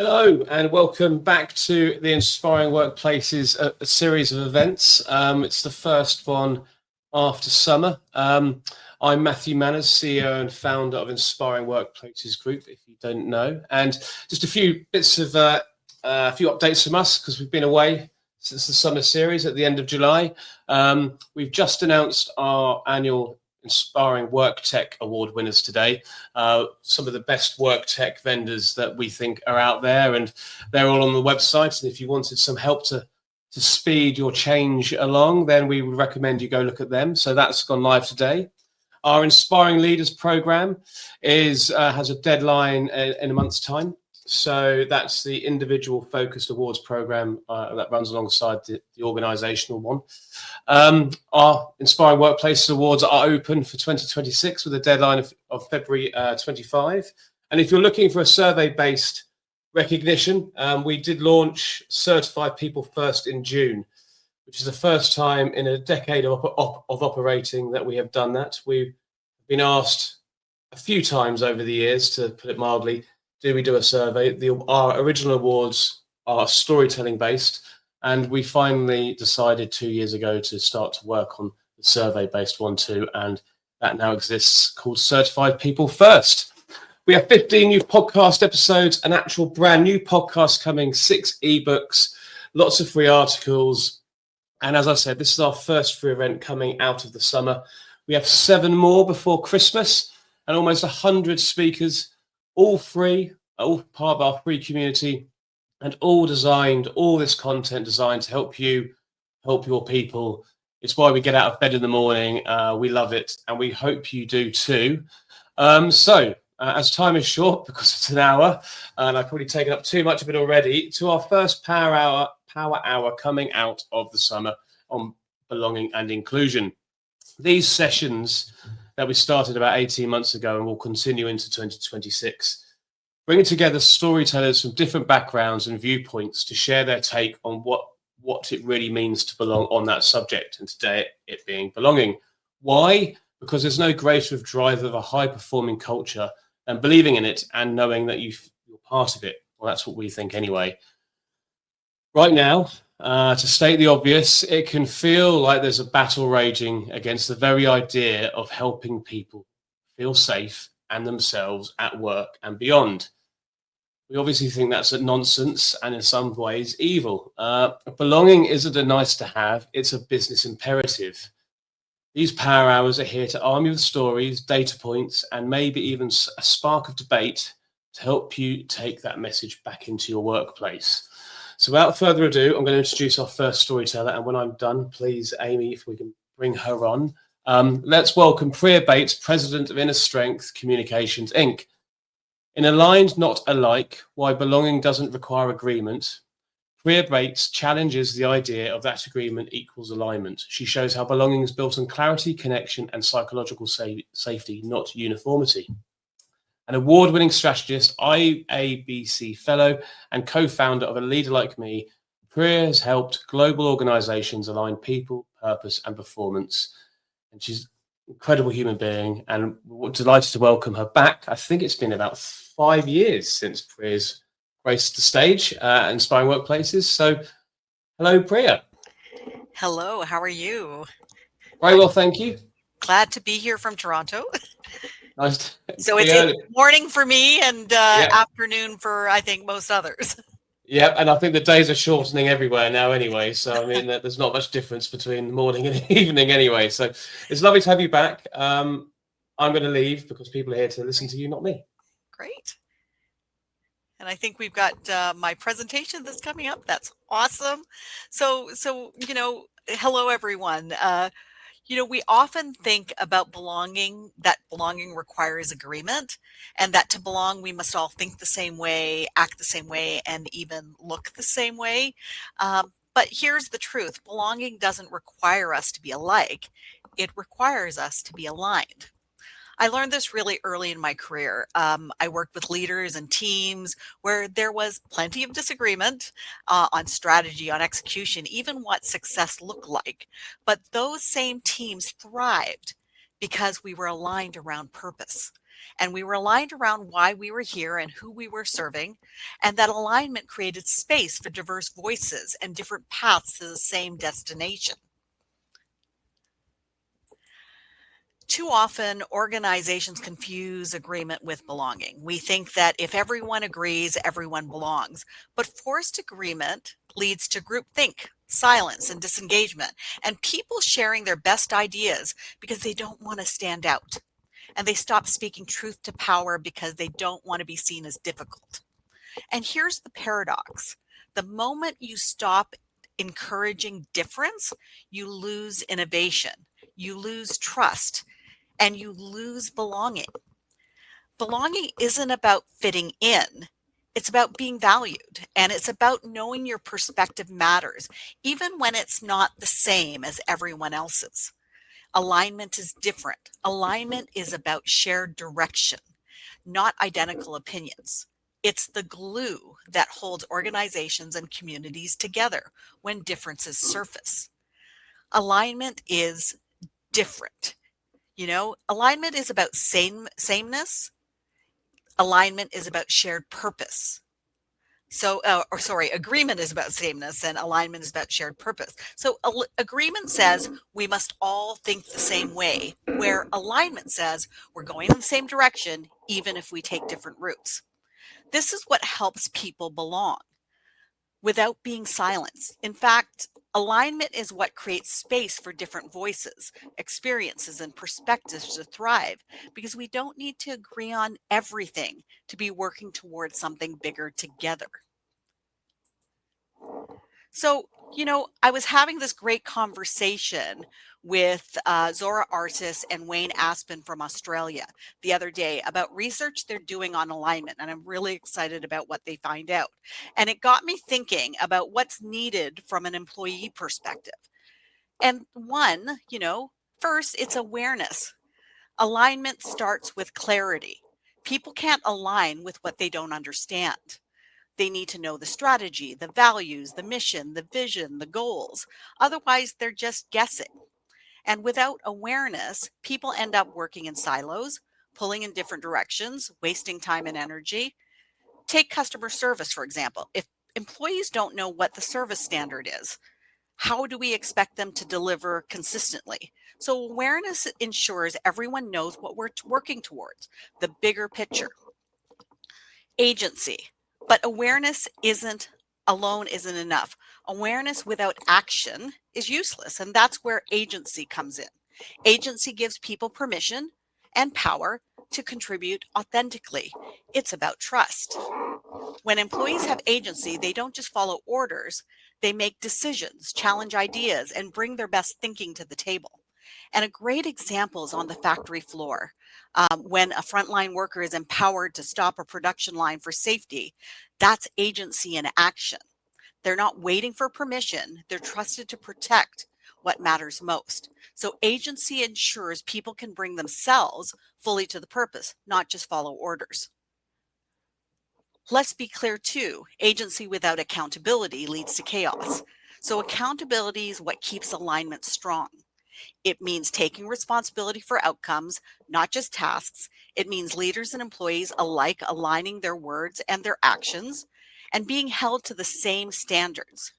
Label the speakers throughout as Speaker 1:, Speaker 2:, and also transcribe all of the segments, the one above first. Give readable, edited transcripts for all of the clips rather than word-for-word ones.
Speaker 1: Hello and welcome back to the Inspiring Workplaces a series of events. It's the first one after summer. I'm Matthew Manners, CEO and founder of Inspiring Workplaces Group, if you don't know. And just a few bits of a few updates from us because we've been away since the summer series at the end of July. We've just announced our annual Inspiring Work Tech Award winners today. Some of the best work tech vendors that we think are out there, and they're all on the website. And if you wanted some help to speed your change along, then we would recommend you go look at them. So that's gone live today. Our Inspiring Leaders program has a deadline in a month's time. So that's the individual focused awards program that runs alongside the organizational one. Our Inspiring Workplaces Awards are open for 2026 with a deadline of February 25. And if you're looking for a survey-based recognition, we did launch Certified People First in June, which is the first time in a decade of operating that we have done that. We've been asked a few times over the years, to put it mildly, do we do a survey? Our original awards are storytelling based, and we finally decided 2 years ago to start to work on the survey based one too, and that now exists, called Certified People First. We have 15 new podcast episodes, an actual brand new podcast coming, 6 ebooks, lots of free articles, and as I said, this is our first free event coming out of the summer. We have 7 more before Christmas and almost 100 speakers, all free, all part of our free community, and all this content designed to help you, help your people. It's why we get out of bed in the morning. We love it, and we hope you do too. As time is short, because it's an hour, and I've probably taken up too much of it already, to our first power hour coming out of the summer on belonging and inclusion. These sessions that we started about 18 months ago and will continue into 2026, bringing together storytellers from different backgrounds and viewpoints to share their take on what it really means to belong on that subject, and today it being belonging. Why? Because there's no greater driver of a high-performing culture than believing in it and knowing that you're part of it. Well, that's what we think anyway. Right now, to state the obvious, it can feel like there's a battle raging against the very idea of helping people feel safe and themselves at work and beyond. We obviously think that's a nonsense and in some ways evil. Belonging isn't a nice to have, it's a business imperative. These power hours are here to arm you with stories, data points, and maybe even a spark of debate to help you take that message back into your workplace. So without further ado, I'm going to introduce our first storyteller, and when I'm done, please, Amy, if we can bring her on. Let's welcome Priya Bates, President of Inner Strength Communications, Inc. In Aligned, Not Alike, Why Belonging Doesn't Require Agreement, Priya Bates challenges the idea of that agreement equals alignment. She shows how belonging is built on clarity, connection, and psychological safety, not uniformity. An award-winning strategist, IABC fellow, and co-founder of A Leader Like Me, Priya has helped global organizations align people, purpose, and performance. And she's an incredible human being, and we're delighted to welcome her back. I think it's been about 5 years since Priya's graced the stage at Inspiring Workplaces. So, hello, Priya.
Speaker 2: Hello, how are you?
Speaker 1: Very well, thank you.
Speaker 2: Glad to be here from Toronto.
Speaker 1: Nice.
Speaker 2: So it's morning for me and afternoon for, I think, most others.
Speaker 1: Yeah, and I think the days are shortening everywhere now anyway. So, I mean, there's not much difference between morning and evening anyway. So it's lovely to have you back. I'm going to leave because people are here to listen to you, not me.
Speaker 2: Great. And I think we've got my presentation that's coming up. That's awesome. So hello, everyone. We often think about belonging, that belonging requires agreement, and that to belong, we must all think the same way, act the same way, and even look the same way. But here's the truth. Belonging doesn't require us to be alike. It requires us to be aligned. I learned this really early in my career. I worked with leaders and teams where there was plenty of disagreement on strategy, on execution, even what success looked like. But those same teams thrived because we were aligned around purpose. And we were aligned around why we were here and who we were serving. And that alignment created space for diverse voices and different paths to the same destination. Too often, organizations confuse agreement with belonging. We think that if everyone agrees, everyone belongs. But forced agreement leads to groupthink, silence, and disengagement, and people sharing their best ideas because they don't want to stand out. And they stop speaking truth to power because they don't want to be seen as difficult. And here's the paradox: the moment you stop encouraging difference, you lose innovation, you lose trust, and you lose belonging. Belonging isn't about fitting in. It's about being valued, and it's about knowing your perspective matters, even when it's not the same as everyone else's. Alignment is different. Alignment is about shared direction, not identical opinions. It's the glue that holds organizations and communities together when differences surface. Alignment is different. Alignment is about sameness. Alignment is about shared purpose. Agreement is about sameness and alignment is about shared purpose. So agreement says we must all think the same way, where alignment says we're going in the same direction, even if we take different routes. This is what helps people belong without being silenced. In fact, alignment is what creates space for different voices, experiences, and perspectives to thrive, because we don't need to agree on everything to be working towards something bigger together. So, I was having this great conversation with Zora Artis and Wayne Aspen from Australia the other day about research they're doing on alignment. And I'm really excited about what they find out. And it got me thinking about what's needed from an employee perspective. And one, first, it's awareness. Alignment starts with clarity. People can't align with what they don't understand. They need to know the strategy, the values, the mission, the vision, the goals. Otherwise, they're just guessing. And without awareness, people end up working in silos, pulling in different directions, wasting time and energy. Take customer service, for example. If employees don't know what the service standard is, how do we expect them to deliver consistently? So, awareness ensures everyone knows what we're working towards, the bigger picture. Agency. But awareness isn't enough. Awareness without action is useless. And that's where agency comes in. Agency gives people permission and power to contribute authentically. It's about trust. When employees have agency, they don't just follow orders, they make decisions, challenge ideas, and bring their best thinking to the table. And a great example is on the factory floor. When a frontline worker is empowered to stop a production line for safety, that's agency in action. They're not waiting for permission, they're trusted to protect what matters most. So, agency ensures people can bring themselves fully to the purpose, not just follow orders. Let's be clear too, agency without accountability leads to chaos. So, accountability is what keeps alignment strong. It means taking responsibility for outcomes, not just tasks. It means leaders and employees alike aligning their words and their actions and being held to the same standards.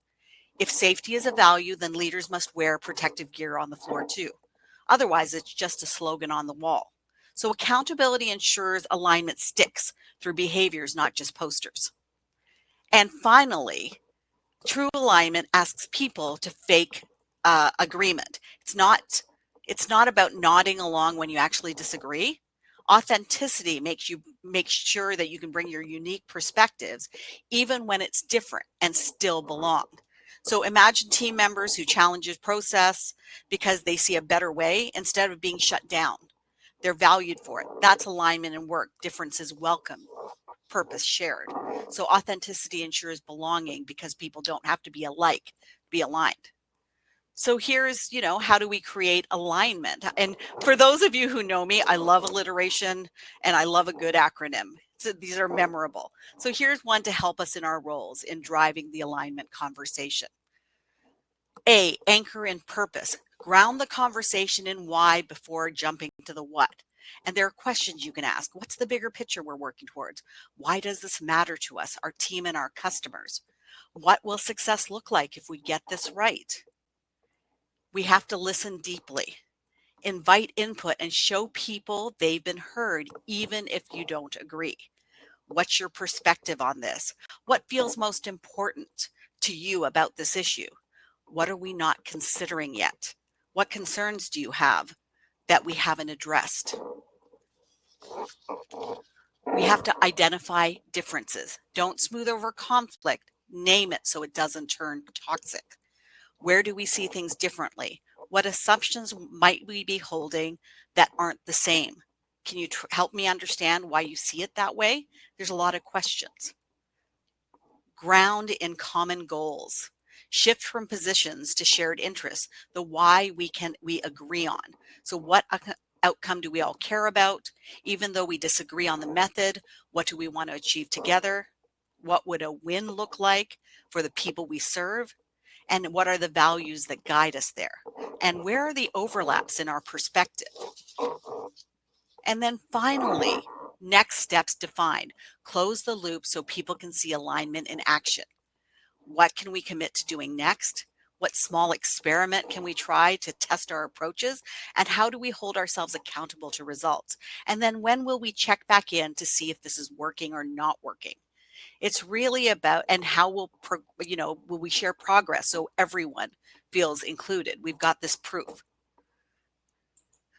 Speaker 2: If safety is a value, then leaders must wear protective gear on the floor too. Otherwise, it's just a slogan on the wall. So, accountability ensures alignment sticks through behaviors, not just posters. And finally, true alignment asks people to fake agreement. It's not about nodding along when you actually disagree. Authenticity makes sure that you can bring your unique perspectives, even when it's different, and still belong. So imagine team members who challenge your process because they see a better way instead of being shut down. They're valued for it. That's alignment in work. Difference is welcome, purpose shared. So authenticity ensures belonging because people don't have to be alike, be aligned. So here's, how do we create alignment? And for those of you who know me, I love alliteration and I love a good acronym. So these are memorable. So here's one to help us in our roles in driving the alignment conversation. A, anchor in purpose. Ground the conversation in why before jumping to the what. And there are questions you can ask. What's the bigger picture we're working towards? Why does this matter to us, our team, and our customers? What will success look like if we get this right? We have to listen deeply, invite input, and show people they've been heard, even if you don't agree. What's your perspective on this? What feels most important to you about this issue? What are we not considering yet? What concerns do you have that we haven't addressed? We have to identify differences. Don't smooth over conflict. Name it so it doesn't turn toxic. Where do we see things differently? What assumptions might we be holding that aren't the same? Can you help me understand why you see it that way? There's a lot of questions. Ground in common goals. Shift from positions to shared interests. The why we agree on. So what outcome do we all care about? Even though we disagree on the method, what do we want to achieve together? What would a win look like for the people we serve? And what are the values that guide us there? And where are the overlaps in our perspective? And then finally, next steps defined. Close the loop so people can see alignment in action. What can we commit to doing next? What small experiment can we try to test our approaches? And how do we hold ourselves accountable to results? And then when will we check back in to see if this is working or not working? It's really about, and how will we share progress so everyone feels included? We've got this proof.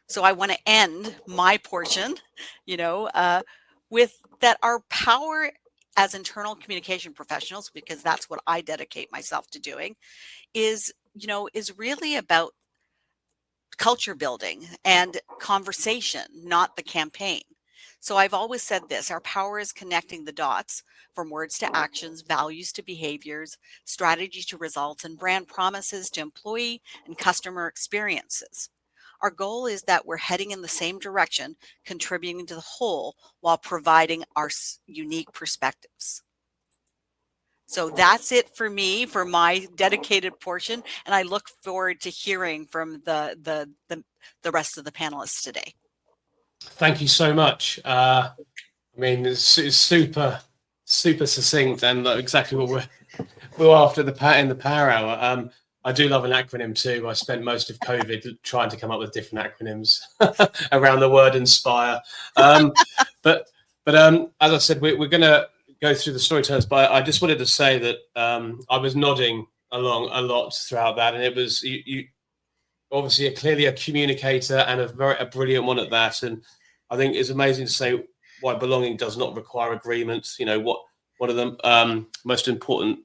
Speaker 2: So I want to end my portion, with that our power as internal communication professionals, because that's what I dedicate myself to doing, is really about culture building and conversation, not the campaign. So I've always said this: our power is connecting the dots from words to actions, values to behaviors, strategy to results, and brand promises to employee and customer experiences. Our goal is that we're heading in the same direction, contributing to the whole while providing our unique perspectives. So that's it for me, for my dedicated portion, and I look forward to hearing from the rest of the panelists today.
Speaker 1: Thank you so much. I mean, it's super succinct and exactly what we're after in the Power Hour. I do love an acronym too. I spent most of COVID trying to come up with different acronyms around the word inspire. But as I said, we're going to go through the storytellers. But I just wanted to say that I was nodding along a lot throughout that, and it was you obviously clearly a communicator and a brilliant one at that. And I think it's amazing to say why belonging does not require agreement. One of the most important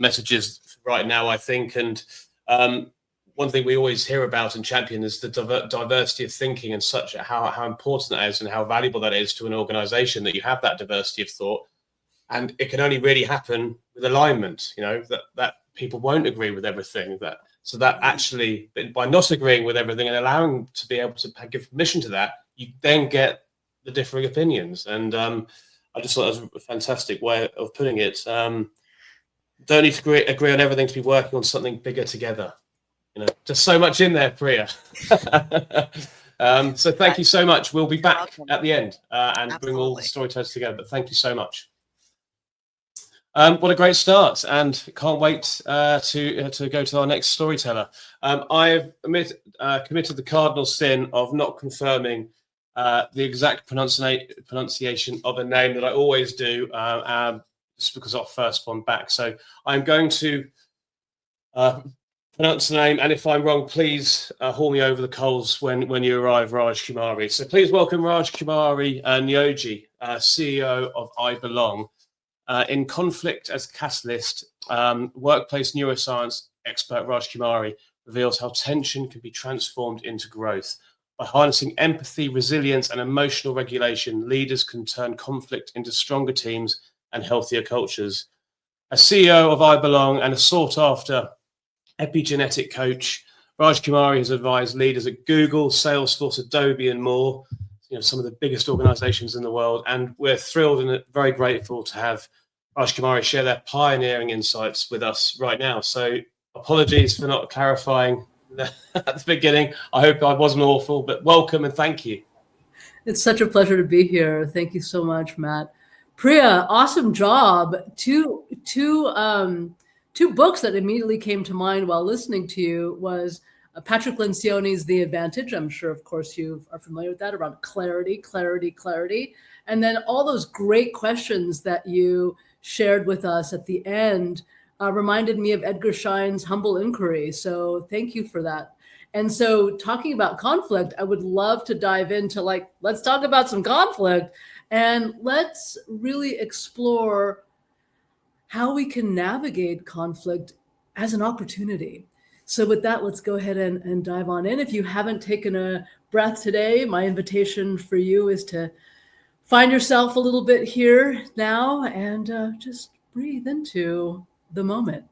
Speaker 1: messages right now, I think. And one thing we always hear about and champion is the diversity of thinking, and such how important that is and how valuable that is to an organization, that you have that diversity of thought. And it can only really happen with alignment, that people won't agree with everything. So that actually, by not agreeing with everything and allowing to be able to give permission to that, you then get the differing opinions. And I just thought that was a fantastic way of putting it. Don't need to agree on everything to be working on something bigger together. Just so much in there, Priya. So thank you so much. We'll be back at the end and bring all the storytellers together. But thank you so much. What a great start, and can't wait to go to our next storyteller. I've committed the cardinal sin of not confirming the exact pronunciation of a name that I always do, just because I'll first one back. So I'm going to pronounce the name, and if I'm wrong, please haul me over the coals when you arrive, Raj Kumari. So please welcome Raj Kumari Nyoji, CEO of I Belong. In Conflict as a Catalyst, workplace neuroscience expert Raj Kumari reveals how tension can be transformed into growth. By harnessing empathy, resilience, and emotional regulation, leaders can turn conflict into stronger teams and healthier cultures. As CEO of I Belong and a sought-after epigenetic coach, Raj Kumari has advised leaders at Google, Salesforce, Adobe, and more, some of the biggest organizations in the world. And we're thrilled and very grateful to have Raj Kumari share their pioneering insights with us right now. So apologies for not clarifying at the beginning. I hope I wasn't awful, but welcome and thank you.
Speaker 3: It's such a pleasure to be here. Thank you so much, Matt. Priya, awesome job. Two books that immediately came to mind while listening to you was Patrick Lencioni's The Advantage. I'm sure, of course, you are familiar with that, around clarity, clarity, clarity. And then all those great questions that you shared with us at the end reminded me of Edgar Schein's Humble Inquiry. So thank you for that. And so talking about conflict, I would love to dive into, like, let's talk about some conflict and let's really explore how we can navigate conflict as an opportunity. So with that, let's go ahead and dive on in. If you haven't taken a breath today, my invitation for you is to find yourself a little bit here now and just breathe into the moment.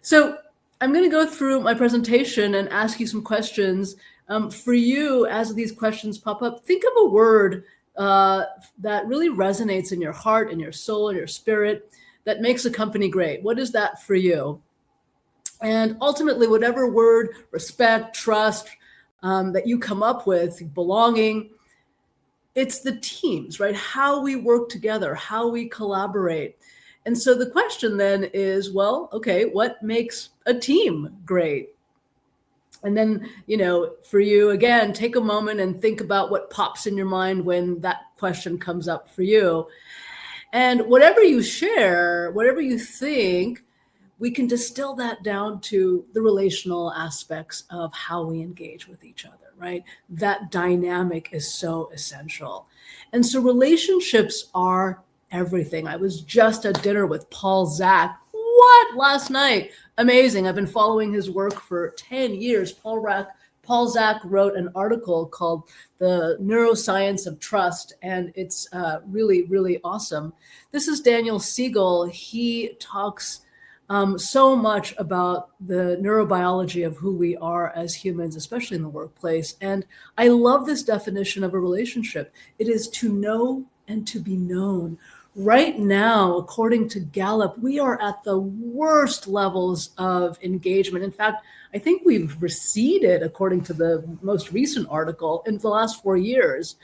Speaker 3: So I'm going to go through my presentation and ask you some questions. For you, as these questions pop up, think of a word that really resonates in your heart, in your soul, in your spirit, that makes a company great. What is that for you? And ultimately, whatever word, respect, trust, that you come up with, belonging, it's the teams, right? How we work together, how we collaborate. And so the question then is, well, okay, what makes a team great? And then, for you, again, take a moment and think about what pops in your mind when that question comes up for you. And whatever you share, whatever you think, we can distill that down to the relational aspects of how we engage with each other, right? That dynamic is so essential. And so relationships are everything. I was just at dinner with Paul Zak. What? Last night. Amazing. I've been following his work for 10 years. Paul Zak wrote an article called The Neuroscience of Trust, and it's really, really awesome. This is Daniel Siegel. He talks so much about the neurobiology of who we are as humans, especially in the workplace. And I love this definition of a relationship. It is to know and to be known. Right now, according to Gallup, we are at the worst levels of engagement. In fact, I think we've receded, according to the most recent article, in the last 4 years.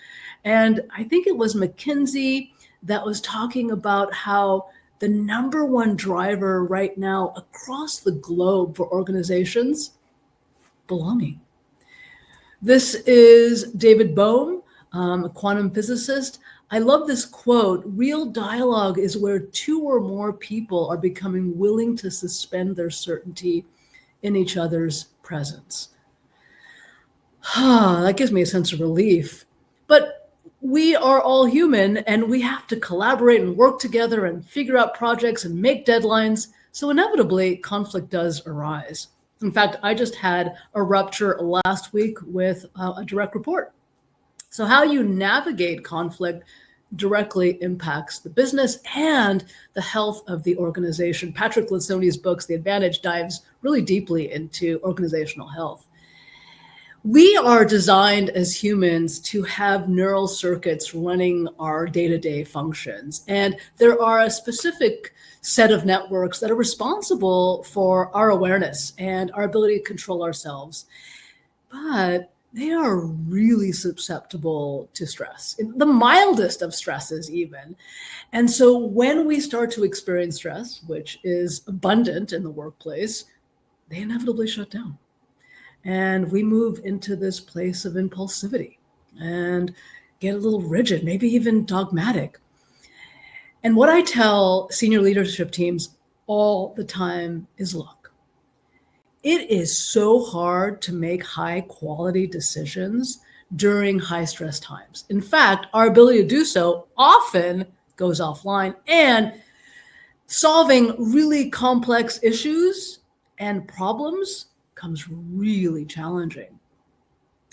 Speaker 3: And I think it was McKinsey that was talking about how the number one driver right now across the globe for organizations, belonging. This is David Bohm, a quantum physicist. I love this quote: real dialogue is where two or more people are becoming willing to suspend their certainty in each other's presence. That gives me a sense of relief. But we are all human and we have to collaborate and work together and figure out projects and make deadlines. So inevitably, conflict does arise. In fact, I just had a rupture last week with a direct report. So how you navigate conflict directly impacts the business and the health of the organization. Patrick Lencioni's books, The Advantage, dives really deeply into organizational health. We are designed as humans to have neural circuits running our day-to-day functions. And there are a specific set of networks that are responsible for our awareness and our ability to control ourselves. But they are really susceptible to stress, the mildest of stresses even. And so when we start to experience stress, which is abundant in the workplace, they inevitably shut down. And we move into this place of impulsivity and get a little rigid, maybe even dogmatic. And what I tell senior leadership teams all the time is, look, it is so hard to make high quality decisions during high stress times. In fact, our ability to do so often goes offline, and solving really complex issues and problems comes really challenging.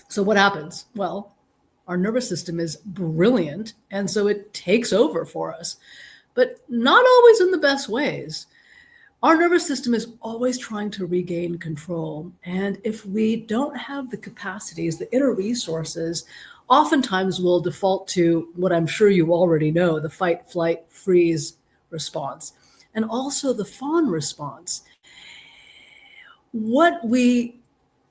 Speaker 3: So what happens? Well, our nervous system is brilliant, and so it takes over for us, but not always in the best ways. Our nervous system is always trying to regain control, and if we don't have the capacities, the inner resources, oftentimes we'll default to what I'm sure you already know, the fight, flight, freeze response, and also the fawn response. What we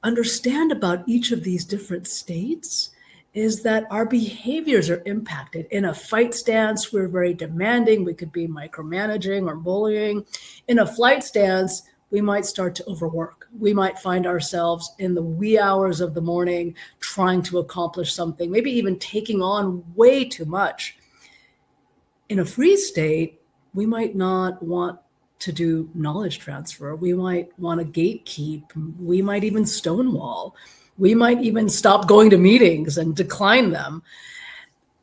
Speaker 3: understand about each of these different states is that our behaviors are impacted. In a fight stance, we're very demanding. We could be micromanaging or bullying. In a flight stance, we might start to overwork. We might find ourselves in the wee hours of the morning trying to accomplish something, maybe even taking on way too much. In a freeze state, we might not want to do knowledge transfer. We might want to gatekeep. We might even stonewall. We might even stop going to meetings and decline them.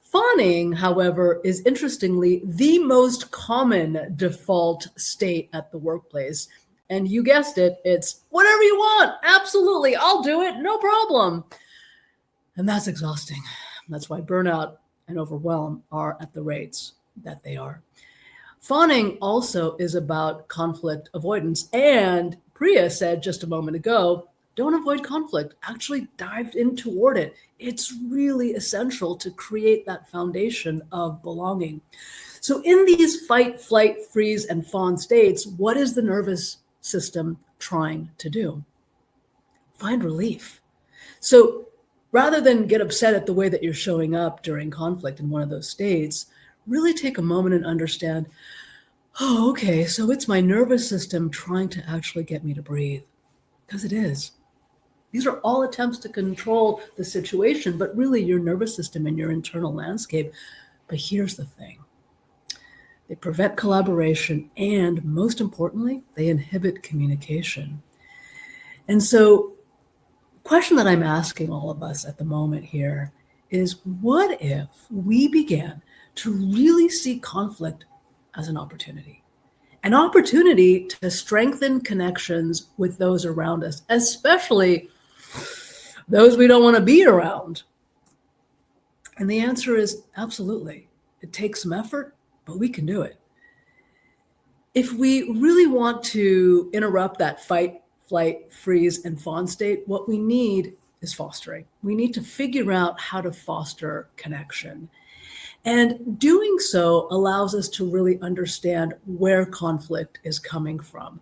Speaker 3: Fawning, however, is interestingly the most common default state at the workplace. And you guessed it, it's whatever you want. Absolutely, I'll do it, no problem. And that's exhausting. That's why burnout and overwhelm are at the rates that they are. Fawning also is about conflict avoidance. And Priya said just a moment ago, don't avoid conflict, actually dive in toward it. It's really essential to create that foundation of belonging. So in these fight, flight, freeze, and fawn states, what is the nervous system trying to do? Find relief. So rather than get upset at the way that you're showing up during conflict in one of those states, really take a moment and understand, oh, okay, so it's my nervous system trying to actually get me to breathe, because it is. These are all attempts to control the situation, but really your nervous system and your internal landscape. But here's the thing. They prevent collaboration, and most importantly, they inhibit communication. And so the question that I'm asking all of us at the moment here is, what if we began to really see conflict as an opportunity? An opportunity to strengthen connections with those around us, especially those we don't want to be around. And the answer is absolutely. It takes some effort, but we can do it. If we really want to interrupt that fight, flight, freeze, and fawn state, what we need is fostering. We need to figure out how to foster connection. And doing so allows us to really understand where conflict is coming from.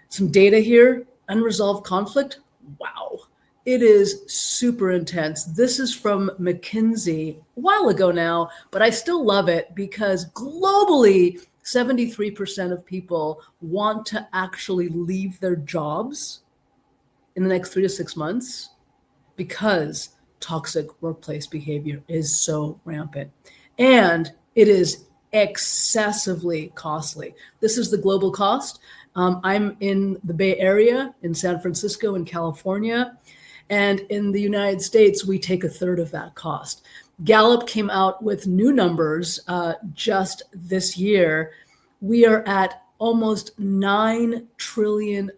Speaker 3: Some data here, unresolved conflict, wow. It is super intense. This is from McKinsey a while ago now, but I still love it because globally, 73% of people want to actually leave their jobs in the next 3 to 6 months because toxic workplace behavior is so rampant. And it is excessively costly. This is the global cost. I'm in the Bay Area, in San Francisco, in California. And in the United States, we take a third of that cost. Gallup came out with new numbers just this year. We are at almost $9 trillion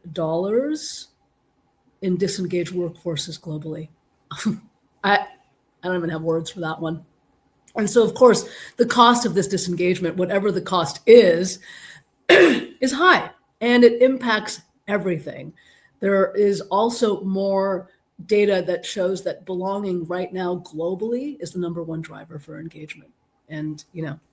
Speaker 3: in disengaged workforces globally. I don't even have words for that one. And so, of course, the cost of this disengagement, whatever the cost is high, and it impacts everything. There is also more data that shows that belonging right now globally is the number one driver for engagement. And,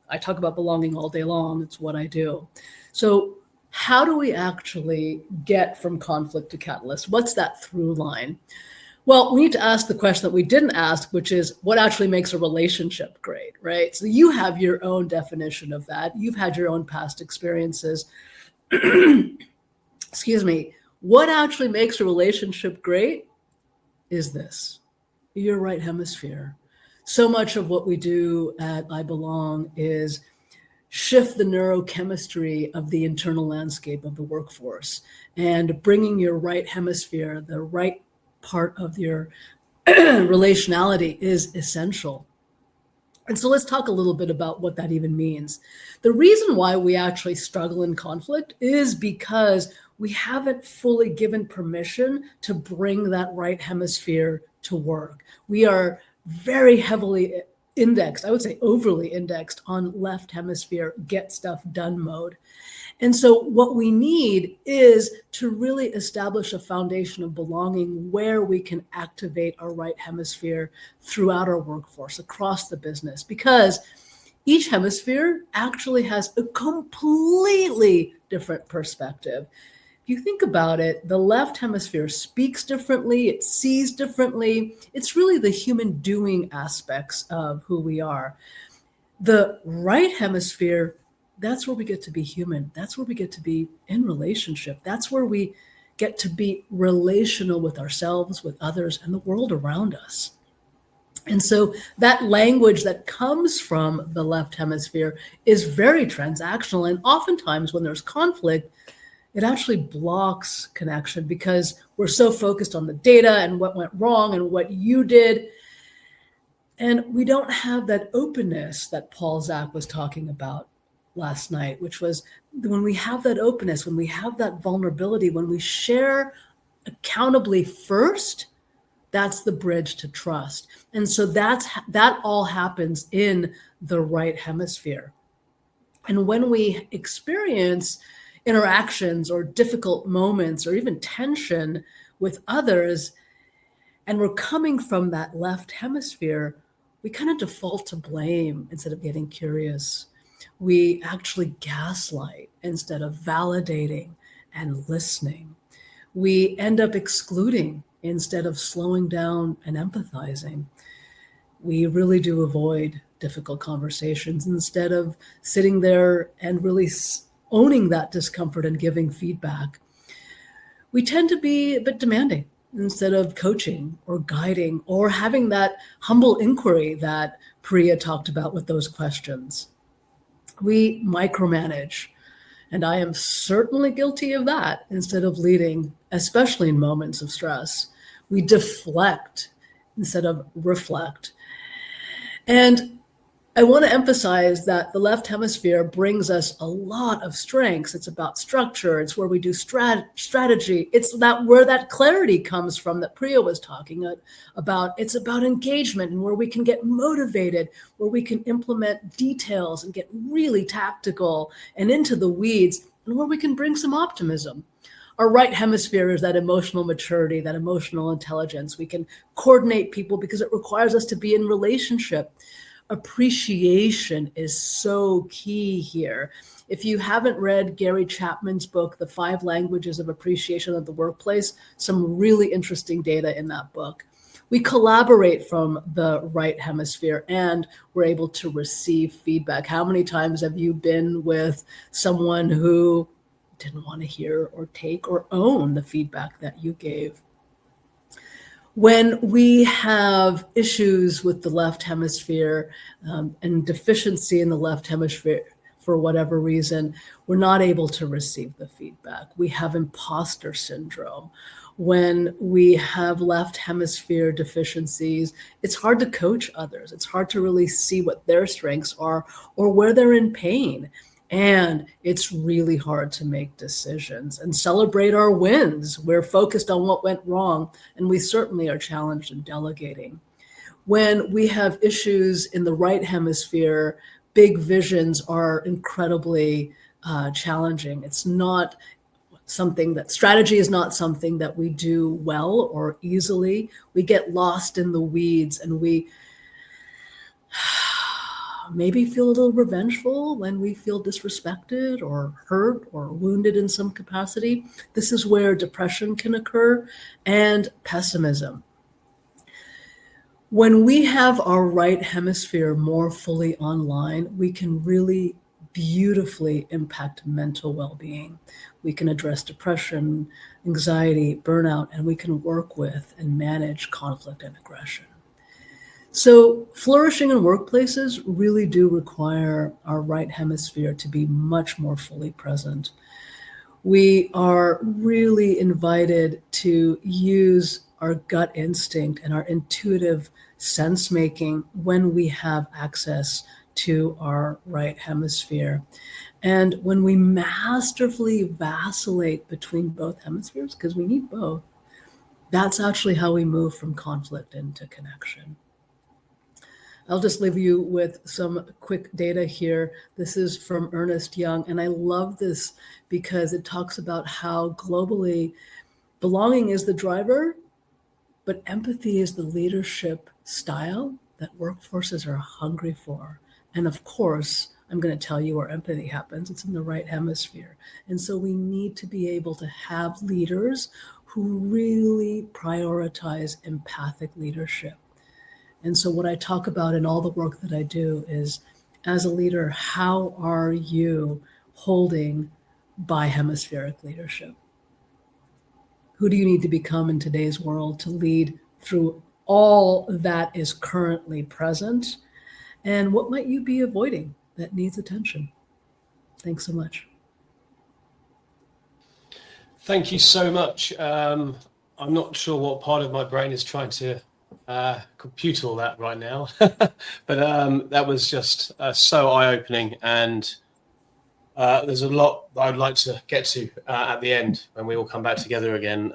Speaker 3: I talk about belonging all day long. It's what I do. So how do we actually get from conflict to catalyst? What's that through line? Well, we need to ask the question that we didn't ask, which is what actually makes a relationship great, right? So you have your own definition of that. You've had your own past experiences. Excuse me. What actually makes a relationship great is this, your right hemisphere. So much of what we do at I Belong is shift the neurochemistry of the internal landscape of the workforce, and bringing your right hemisphere, the right part of your relationality, is essential. And so let's talk a little bit about what that even means. The reason why we actually struggle in conflict is because we haven't fully given permission to bring that right hemisphere to work. We are very heavily indexed, I would say overly indexed, on left hemisphere get stuff done mode. And so what we need is to really establish a foundation of belonging where we can activate our right hemisphere throughout our workforce, across the business, because each hemisphere actually has a completely different perspective. If you think about it, the left hemisphere speaks differently, it sees differently. It's really the human doing aspects of who we are. The right hemisphere, that's where we get to be human. That's where we get to be in relationship. That's where we get to be relational with ourselves, with others, and the world around us. And so that language that comes from the left hemisphere is very transactional. And oftentimes when there's conflict, it actually blocks connection because we're so focused on the data and what went wrong and what you did. And we don't have that openness that Paul Zach was talking about last night, which was when we have that openness, when we have that vulnerability, when we share accountably first, that's the bridge to trust. And so that all happens in the right hemisphere. And when we experience interactions or difficult moments or even tension with others, and we're coming from that left hemisphere, we kind of default to blame instead of getting curious. We actually gaslight instead of validating and listening. We end up excluding instead of slowing down and empathizing. We really do avoid difficult conversations instead of sitting there and really owning that discomfort and giving feedback. We tend to be a bit demanding instead of coaching or guiding or having that humble inquiry that Priya talked about with those questions. We micromanage, and I am certainly guilty of that instead of leading, especially in moments of stress. We deflect instead of reflect. And I want to emphasize that the left hemisphere brings us a lot of strengths. It's about structure. It's where we do strategy. It's where that clarity comes from that Priya was talking about. It's about engagement and where we can get motivated, where we can implement details and get really tactical and into the weeds, and where we can bring some optimism. Our right hemisphere is that emotional maturity, that emotional intelligence. We can coordinate people because it requires us to be in relationship. Appreciation is so key here. If you haven't read Gary Chapman's book, The 5 Languages of Appreciation of the Workplace, some really interesting data in that book. We collaborate from the right hemisphere and we're able to receive feedback. How many times have you been with someone who didn't want to hear or take or own the feedback that you gave? When we have issues with the left hemisphere and deficiency in the left hemisphere for whatever reason, we're not able to receive the feedback. We have imposter syndrome. When we have left hemisphere deficiencies, it's hard to coach others. It's hard to really see what their strengths are or where they're in pain. And it's really hard to make decisions and celebrate our wins. We're focused on what went wrong, and we certainly are challenged in delegating. When we have issues in the right hemisphere, big visions are incredibly challenging. It's not something that strategy is not something that we do well or easily. We get lost in the weeds and we maybe feel a little revengeful when we feel disrespected or hurt or wounded in some capacity. This is where depression can occur and pessimism. When we have our right hemisphere more fully online, we can really beautifully impact mental well-being. We can address depression, anxiety, burnout, and we can work with and manage conflict and aggression. So flourishing in workplaces really do require our right hemisphere to be much more fully present. We are really invited to use our gut instinct and our intuitive sense making when we have access to our right hemisphere. And when we masterfully vacillate between both hemispheres, because we need both, that's actually how we move from conflict into connection. I'll just leave you with some quick data here. This is from Ernest Young, and I love this because it talks about how globally belonging is the driver, but empathy is the leadership style that workforces are hungry for. And of course, I'm going to tell you where empathy happens. It's in the right hemisphere. And so we need to be able to have leaders who really prioritize empathic leadership. And so what I talk about in all the work that I do is, as a leader, how are you holding bihemispheric leadership? Who do you need to become in today's world to lead through all that is currently present? And what might you be avoiding that needs attention? Thanks so much.
Speaker 1: Thank you so much. I'm not sure what part of my brain is trying to compute all that right now, but that was just so eye-opening, and there's a lot that I'd like to get to at the end when we all come back together again.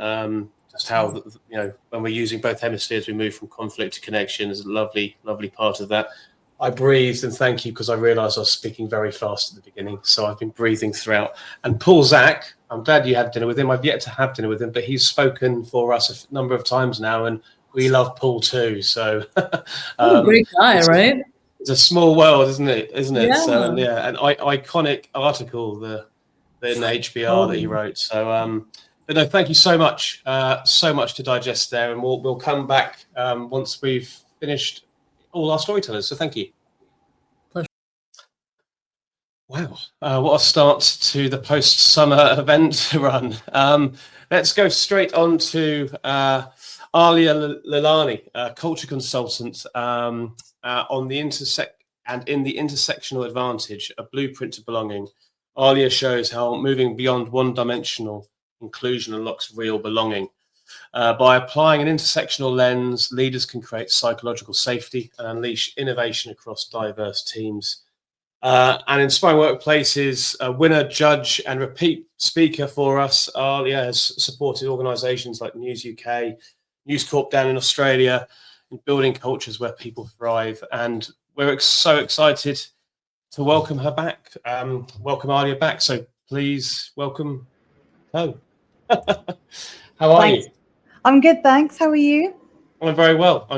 Speaker 1: Just how, when we're using both hemispheres, we move from conflict to connection is a lovely, lovely part of that. I breathed, and thank you, because I realized I was speaking very fast at the beginning. So I've been breathing throughout. And Paul Zach, I'm glad you had dinner with him. I've yet to have dinner with him, but he's spoken for us a number of times now, and we love Paul too. So
Speaker 3: What a great guy, right?
Speaker 1: It's a small world, isn't it?
Speaker 3: Yeah.
Speaker 1: So, and an iconic article, in the HBR that he wrote. So, but no, thank you so much to digest there, and we'll come back once we've finished all our storytellers. So, thank you.
Speaker 3: Pleasure.
Speaker 1: Wow, what a start to the post-summer event run. Let's go straight on to Alia Lalani, culture consultant on the intersectional advantage, a blueprint to belonging. Alia shows how moving beyond one-dimensional inclusion unlocks real belonging. By applying an intersectional lens, leaders can create psychological safety and unleash innovation across diverse teams. And Inspiring Workplaces, a winner, judge, and repeat speaker for us. Alia has supported organisations like News UK, News Corp down in Australia, in building cultures where people thrive. And we're so excited to welcome her back. Welcome Alia back. So please welcome home. How are you?
Speaker 4: I'm good, thanks. How are you?
Speaker 1: I'm very well.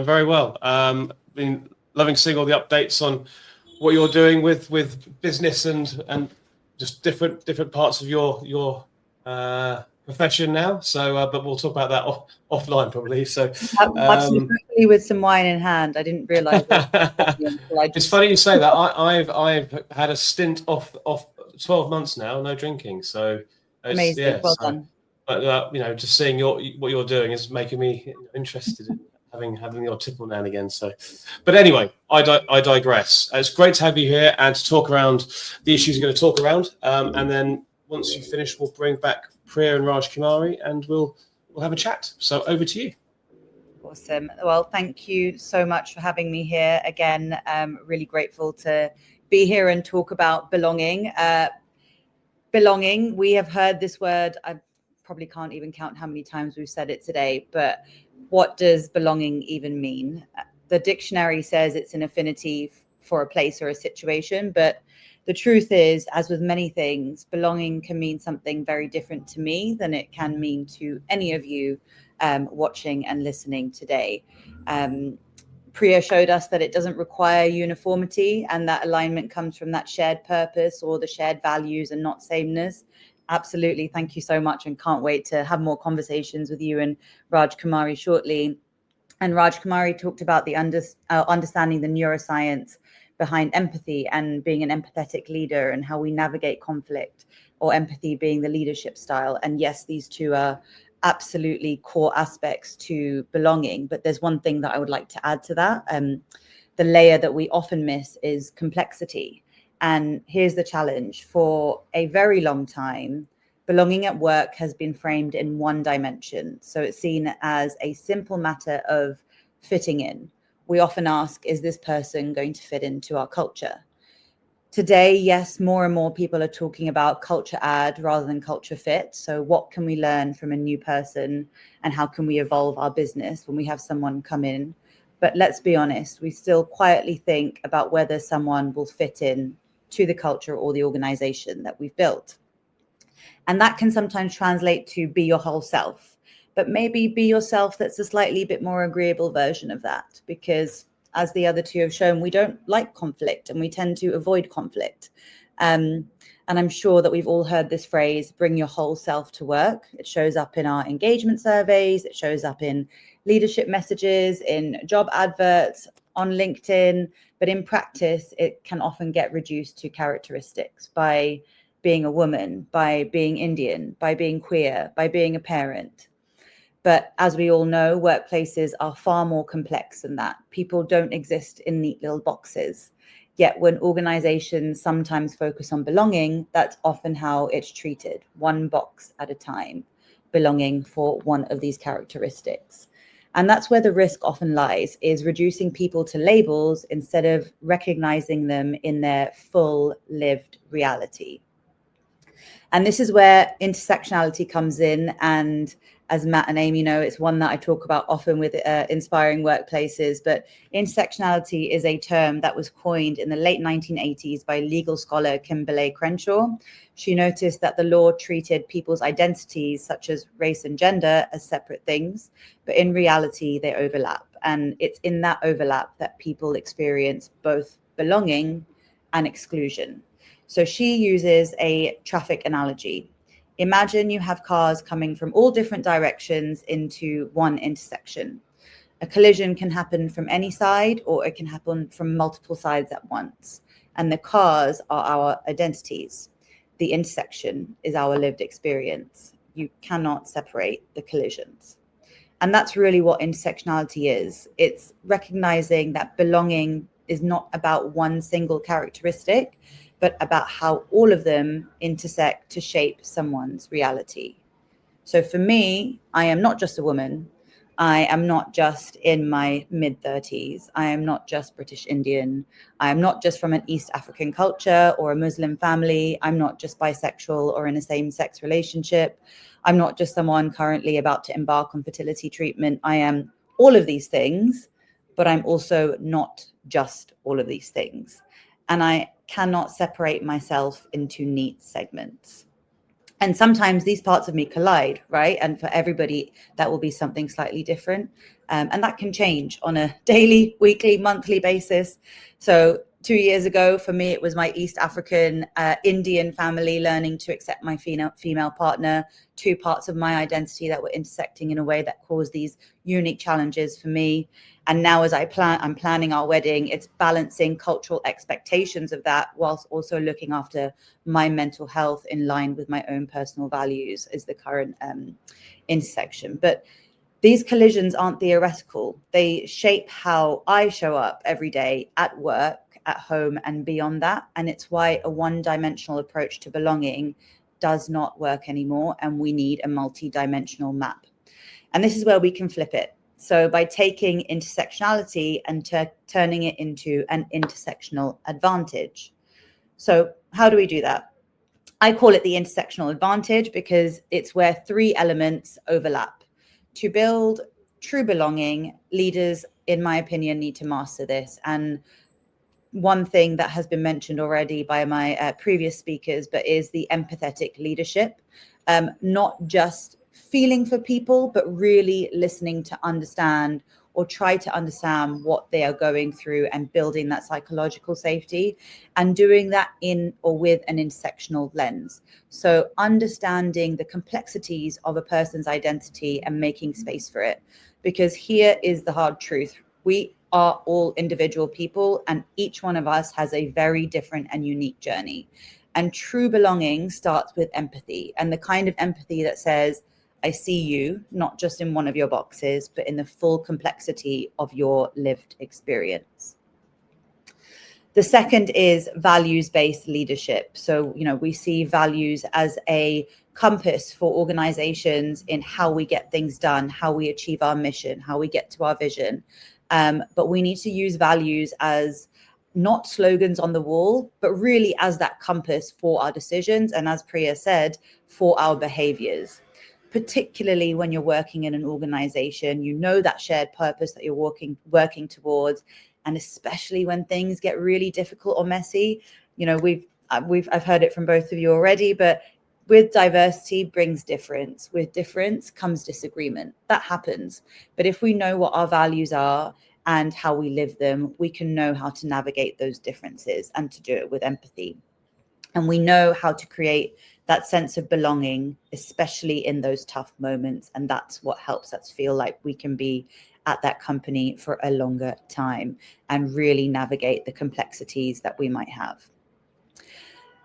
Speaker 1: Been loving seeing all the updates on what you're doing with business and just different parts of your profession now. So, but we'll talk about that offline probably. So,
Speaker 4: Absolutely, with some wine in hand. I didn't realise.
Speaker 1: It's funny you say that. I've had a stint off 12 months now, no drinking. So
Speaker 4: amazing.
Speaker 1: Yeah,
Speaker 4: well done.
Speaker 1: But just seeing what you're doing is making me interested in having your tipple now and again. So, but anyway, I digress. It's great to have you here and to talk around the issues you're going to talk around. And then once you finish, we'll bring back Priya and Raj Kumari, and we'll have a chat. So over to you.
Speaker 4: Awesome. Well, thank you so much for having me here again. Really grateful to be here and talk about belonging. Belonging. We have heard this word. I probably can't even count how many times we've said it today, but what does belonging even mean? The dictionary says it's an affinity for a place or a situation, but the truth is, as with many things, belonging can mean something very different to me than it can mean to any of you watching and listening today. Priya showed us that it doesn't require uniformity, and that alignment comes from that shared purpose or the shared values and not sameness. Absolutely. Thank you so much, and can't wait to have more conversations with you and Raj Kumari shortly. And Raj Kumari talked about the understanding the neuroscience behind empathy and being an empathetic leader and how we navigate conflict, or empathy being the leadership style. And yes, these two are absolutely core aspects to belonging. But there's one thing that I would like to add to that. The layer that we often miss is complexity. And here's the challenge. For a very long time, belonging at work has been framed in one dimension. So it's seen as a simple matter of fitting in. We often ask, is this person going to fit into our culture? Today, yes, more and more people are talking about culture add rather than culture fit. So what can we learn from a new person, and how can we evolve our business when we have someone come in? But let's be honest, we still quietly think about whether someone will fit in to the culture or the organization that we've built. And that can sometimes translate to be your whole self, but maybe be yourself that's a slightly bit more agreeable version of that, because as the other two have shown, we don't like conflict and we tend to avoid conflict. And I'm sure that we've all heard this phrase, bring your whole self to work. It shows up in our engagement surveys. It shows up in leadership messages, in job adverts, on LinkedIn. But in practice, it can often get reduced to characteristics by being a woman, by being Indian, by being queer, by being a parent. But as we all know, workplaces are far more complex than that. People don't exist in neat little boxes. Yet when organizations sometimes focus on belonging, that's often how it's treated, one box at a time, belonging for one of these characteristics. And that's where the risk often lies, is reducing people to labels instead of recognizing them in their full lived reality. And this is where intersectionality comes in. And as Matt and Amy know, it's one that I talk about often with inspiring workplaces. But intersectionality is a term that was coined in the late 1980s by legal scholar Kimberlé Crenshaw. She noticed that the law treated people's identities, such as race and gender, as separate things, but in reality, they overlap. And it's in that overlap that people experience both belonging and exclusion. So she uses a traffic analogy. Imagine you have cars coming from all different directions into one intersection. A collision can happen from any side, or it can happen from multiple sides at once. And the cars are our identities. The intersection is our lived experience. You cannot separate the collisions. And that's really what intersectionality is. It's recognizing that belonging is not about one single characteristic, but about how all of them intersect to shape someone's reality. So for me, I am not just a woman. I am not just in my mid-30s. I am not just British Indian. I am not just from an East African culture or a Muslim family. I'm not just bisexual or in a same-sex relationship. I'm not just someone currently about to embark on fertility treatment. I am all of these things, but I'm also not just all of these things. And I cannot separate myself into neat segments. And sometimes these parts of me collide, right? And for everybody, that will be something slightly different. And that can change on a daily, weekly, monthly basis. So 2 years ago, for me, it was my East African Indian family learning to accept my female partner, two parts of my identity that were intersecting in a way that caused these unique challenges for me. And now as I'm planning our wedding, it's balancing cultural expectations of that whilst also looking after my mental health in line with my own personal values is the current intersection. But these collisions aren't theoretical. They shape how I show up every day at work, at home, and beyond that. And it's why a one-dimensional approach to belonging does not work anymore. And we need a multi-dimensional map. And this is where we can flip it. So by taking intersectionality and turning it into an intersectional advantage. So how do we do that? I call it the intersectional advantage because it's where three elements overlap. To build true belonging, leaders, in my opinion, need to master this. And one thing that has been mentioned already by my previous speakers, but is the empathetic leadership, not just feeling for people, but really listening to understand or try to understand what they are going through and building that psychological safety and doing that in or with an intersectional lens. So understanding the complexities of a person's identity and making space for it, because here is the hard truth. We are all individual people and each one of us has a very different and unique journey. And true belonging starts with empathy, and the kind of empathy that says, I see you, not just in one of your boxes, but in the full complexity of your lived experience. The second is values-based leadership. So, we see values as a compass for organizations in how we get things done, how we achieve our mission, how we get to our vision. But we need to use values as not slogans on the wall, but really as that compass for our decisions. And as Priya said, for our behaviors. Particularly when you're working in an organization, that shared purpose that you're working towards, and especially when things get really difficult or messy. I've heard it from both of you already, but with diversity brings difference. With difference comes disagreement. That happens. But if we know what our values are and how we live them, we can know how to navigate those differences and to do it with empathy. And we know how to create that sense of belonging, especially in those tough moments. And that's what helps us feel like we can be at that company for a longer time and really navigate the complexities that we might have.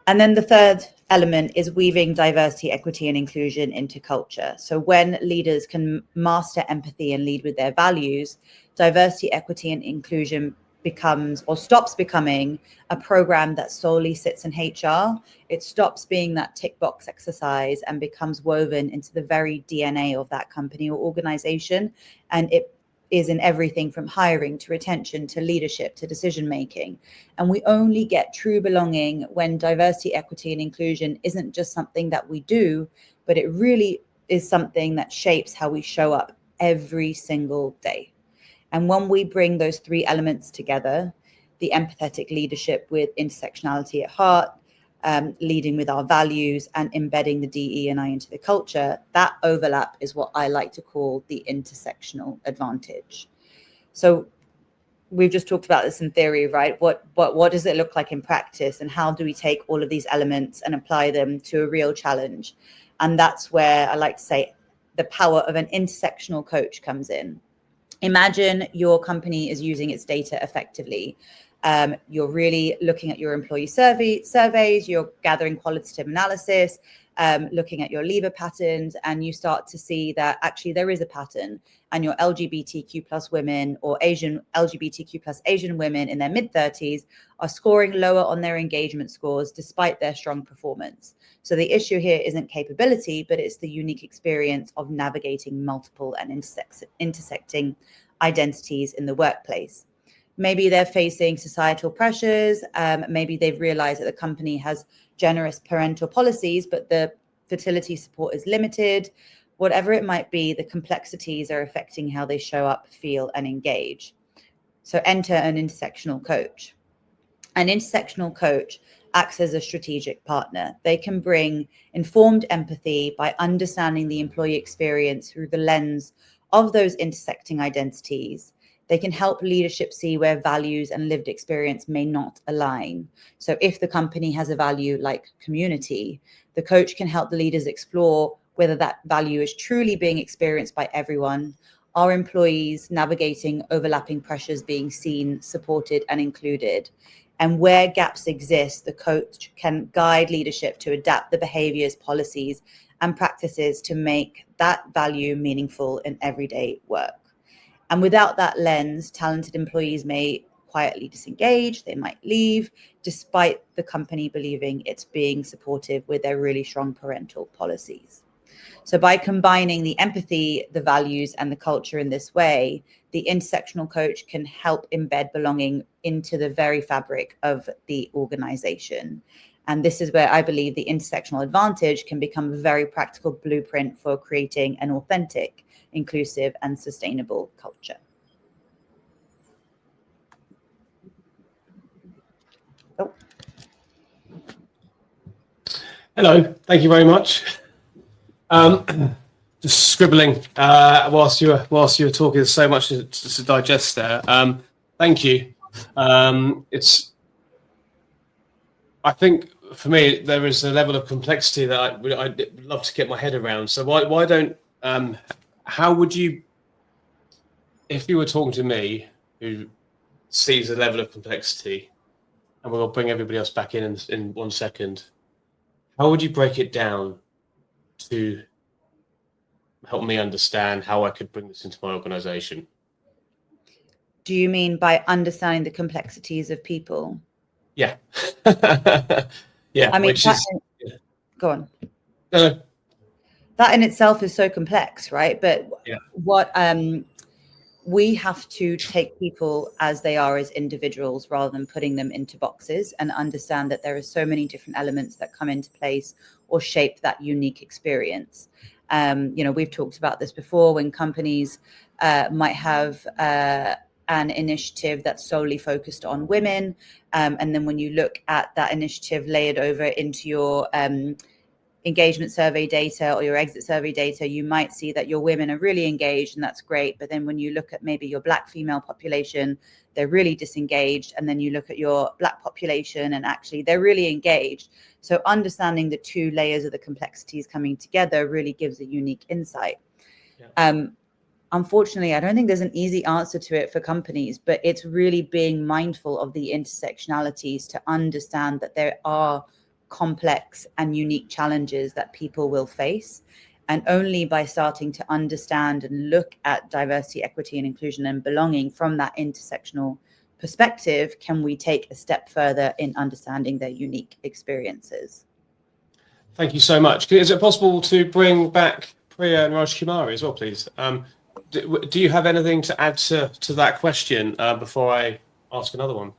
Speaker 4: And then the third element is weaving diversity, equity, and inclusion into culture. So when leaders can master empathy and lead with their values, diversity, equity, and inclusion becomes or stops becoming a program that solely sits in HR. It stops being that tick box exercise and becomes woven into the very DNA of that company or organization. And it is in everything from hiring to retention to leadership to decision making. And we only get true belonging when diversity, equity, and inclusion isn't just something that we do, but it really is something that shapes how we show up every single day. And when we bring those three elements together, the empathetic leadership with intersectionality at heart, leading with our values and embedding the DE&I into the culture, that overlap is what I like to call the intersectional advantage. So we've just talked about this in theory, right? What does it look like in practice, and how do we take all of these elements and apply them to a real challenge? And that's where I like to say the power of an intersectional coach comes in. Imagine your company is using its data effectively. You're really looking at your employee surveys, you're gathering qualitative analysis, looking at your leaver patterns, and you start to see that actually there is a pattern, and your LGBTQ plus women or LGBTQ plus Asian women in their mid-30s are scoring lower on their engagement scores despite their strong performance. So the issue here isn't capability, but it's the unique experience of navigating multiple and intersecting identities in the workplace. Maybe they're facing societal pressures. Maybe they've realized that the company has generous parental policies, but the fertility support is limited. Whatever it might be, the complexities are affecting how they show up, feel, and engage. So enter an intersectional coach. An intersectional coach acts as a strategic partner. They can bring informed empathy by understanding the employee experience through the lens of those intersecting identities. They can help leadership see where values and lived experience may not align. So if the company has a value like community, the coach can help the leaders explore whether that value is truly being experienced by everyone. Are employees navigating overlapping pressures, being seen, supported, and included? And where gaps exist, the coach can guide leadership to adapt the behaviors, policies, and practices to make that value meaningful in everyday work. And without that lens, talented employees may quietly disengage, they might leave, despite the company believing it's being supportive with their really strong parental policies. So by combining the empathy, the values, and the culture in this way, the intersectional coach can help embed belonging into the very fabric of the organization. And this is where I believe the intersectional advantage can become a very practical blueprint for creating an authentic, inclusive, and sustainable culture. Oh.
Speaker 1: Hello, thank you very much. Just scribbling whilst you were talking. There's so much to digest there. Thank you. I think for me there is a level of complexity that I'd love to get my head around. So why don't how would you, if you were talking to me who sees a level of complexity, and we'll bring everybody else back in 1 second, how would you break it down to help me understand how I could bring this into my organization?
Speaker 4: Do you mean by understanding the complexities of people?
Speaker 1: Yeah. Yeah.
Speaker 4: I mean, go on.
Speaker 1: No.
Speaker 4: That in itself is so complex, right? But
Speaker 1: yeah.
Speaker 4: What we have to take people as they are as individuals rather than putting them into boxes, and understand that there are so many different elements that come into place or shape that unique experience. We've talked about this before when companies might have an initiative that's solely focused on women. And then when you look at that initiative layered over into your engagement survey data or your exit survey data, you might see that your women are really engaged, and that's great. But then when you look at maybe your Black female population, they're really disengaged. And then you look at your Black population and actually they're really engaged. So understanding the two layers of the complexities coming together really gives a unique insight. Yeah. Unfortunately, I don't think there's an easy answer to it for companies, but it's really being mindful of the intersectionalities to understand that there are complex and unique challenges that people will face. And only by starting to understand and look at diversity, equity, and inclusion and belonging from that intersectional perspective can we take a step further in understanding their unique experiences.
Speaker 1: Thank you so much. Is it possible to bring back Priya and Raj Kumari as well, please? Do you have anything to add to that question before I ask another one?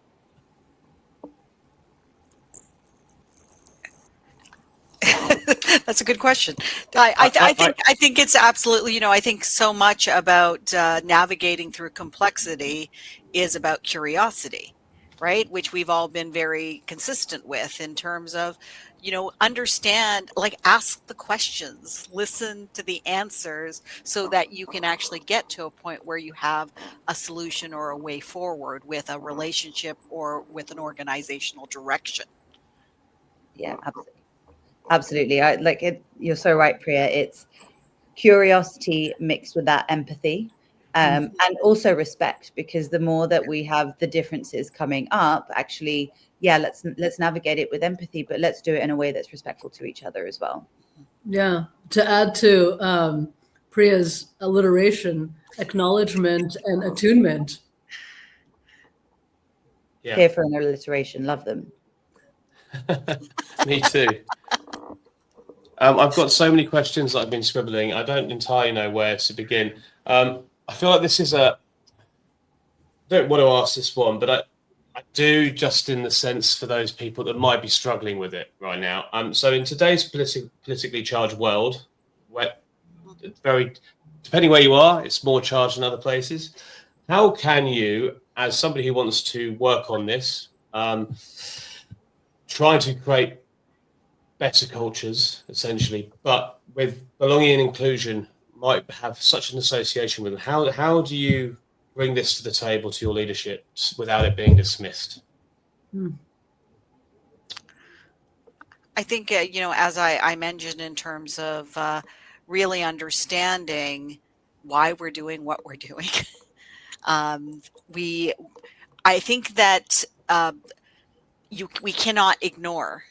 Speaker 2: That's a good question. I think it's absolutely, I think so much about navigating through complexity is about curiosity, right? Which we've all been very consistent with in terms of, understand, like ask the questions, listen to the answers so that you can actually get to a point where you have a solution or a way forward with a relationship or with an organizational direction.
Speaker 4: Yeah, absolutely. You're so right, Priya. It's curiosity mixed with that empathy. And also respect, because the more that we have the differences coming up, actually, yeah, let's navigate it with empathy, but let's do it in a way that's respectful to each other as well.
Speaker 3: Yeah. To add to Priya's alliteration, acknowledgement and attunement.
Speaker 4: Yeah. Here for an alliteration. Love them.
Speaker 1: Me too. I've got so many questions that I've been scribbling. I don't entirely know where to begin. I feel like this is I don't want to ask this one, but I do, just in the sense for those people that might be struggling with it right now. So in today's politically charged world, where depending where you are, it's more charged than other places. How can you, as somebody who wants to work on this, try to create better cultures, essentially, but with belonging and inclusion might have such an association with them? How do you bring this to the table to your leadership without it being dismissed?
Speaker 2: I think, as I mentioned, in terms of really understanding why we're doing what we're doing, I think that we cannot ignore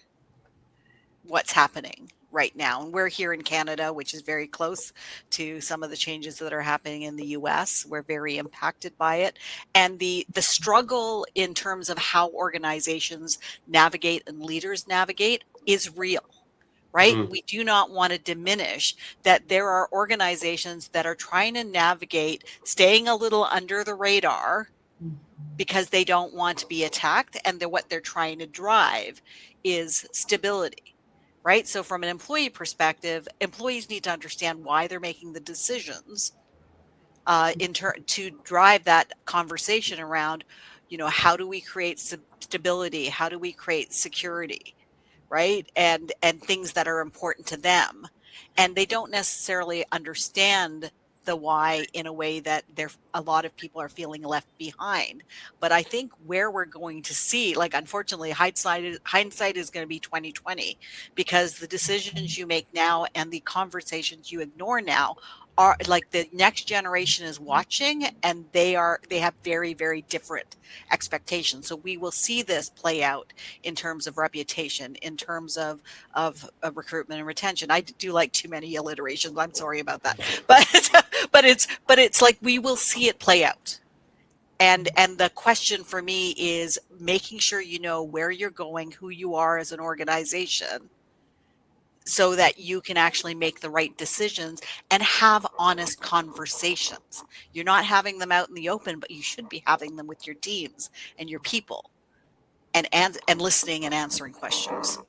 Speaker 2: what's happening right now. And we're here in Canada, which is very close to some of the changes that are happening in the US. We're very impacted by it. And the struggle in terms of how organizations navigate and leaders navigate is real, right? We do not want to diminish that there are organizations that are trying to navigate staying a little under the radar because they don't want to be attacked. And what they're trying to drive is stability. Right. So from an employee perspective, employees need to understand why they're making the decisions to drive that conversation around, how do we create stability? How do we create security? Right. And things that are important to them. And they don't necessarily understand the why in a way that a lot of people are feeling left behind. But I think where we're going to see, like, unfortunately, hindsight is going to be 2020, because the decisions you make now and the conversations you ignore now are like the next generation is watching, and they have very, very different expectations. So we will see this play out in terms of reputation, in terms of recruitment and retention. I do like too many alliterations. I'm sorry about that, but it's like we will see it play out. And the question for me is making sure you know where you're going, who you are as an organization, so that you can actually make the right decisions and have honest conversations. You're not having them out in the open, but you should be having them with your teams and your people, and listening and answering questions.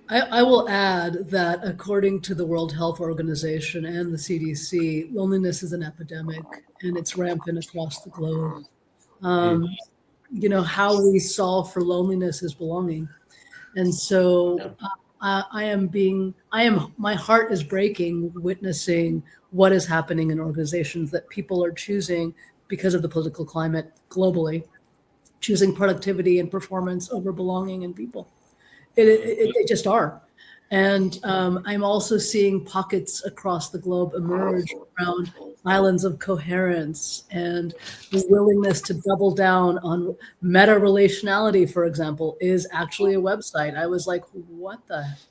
Speaker 3: I will add that according to the World Health Organization and the CDC, loneliness is an epidemic and it's rampant across the globe. How we solve for loneliness is belonging. And so my heart is breaking witnessing what is happening in organizations that people are choosing because of the political climate globally, choosing productivity and performance over belonging and people. They just are. And I'm also seeing pockets across the globe emerge around islands of coherence and the willingness to double down on meta-relationality, for example, is actually a website. I was like,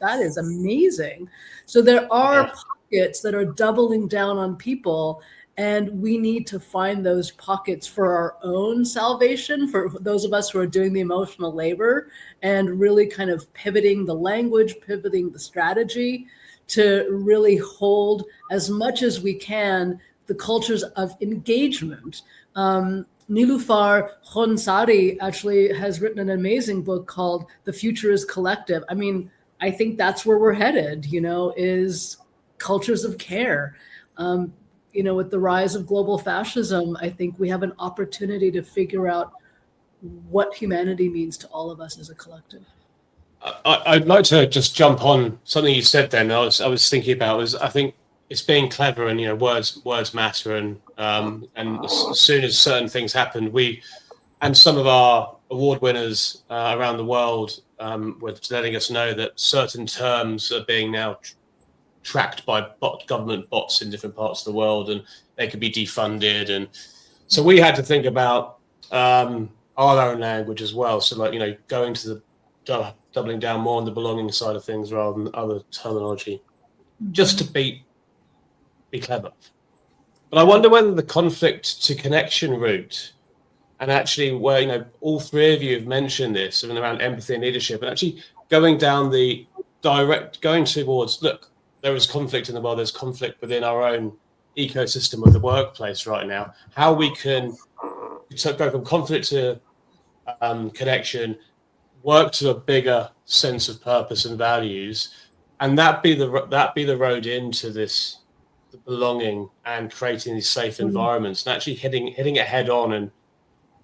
Speaker 3: that is amazing. So there are pockets that are doubling down on people, and we need to find those pockets for our own salvation, for those of us who are doing the emotional labor and really kind of pivoting the language, pivoting the strategy to really hold as much as we can the cultures of engagement. Nilufar Khonsari actually has written an amazing book called The Future is Collective. I mean, I think that's where we're headed, is cultures of care. With the rise of global fascism, I think we have an opportunity to figure out what humanity means to all of us as a collective.
Speaker 1: I'd like to just jump on something you said then. I was thinking about I think it's being clever, and words matter, and as soon as certain things happen, we and some of our award winners around the world were letting us know that certain terms are being now tracked by government bots in different parts of the world, and they could be defunded, and so we had to think about our own language as well. So going to the doubling down more on the belonging side of things rather than other terminology, just to be clever. But I wonder whether the conflict to connection route, and actually where all three of you have mentioned this and around empathy and leadership, and actually going towards, look, there is conflict in the world, there's conflict within our own ecosystem of the workplace right now, how we can go from conflict to connection, work to a bigger sense of purpose and values, and that be the road into the belonging and creating these safe environments, and actually hitting it head on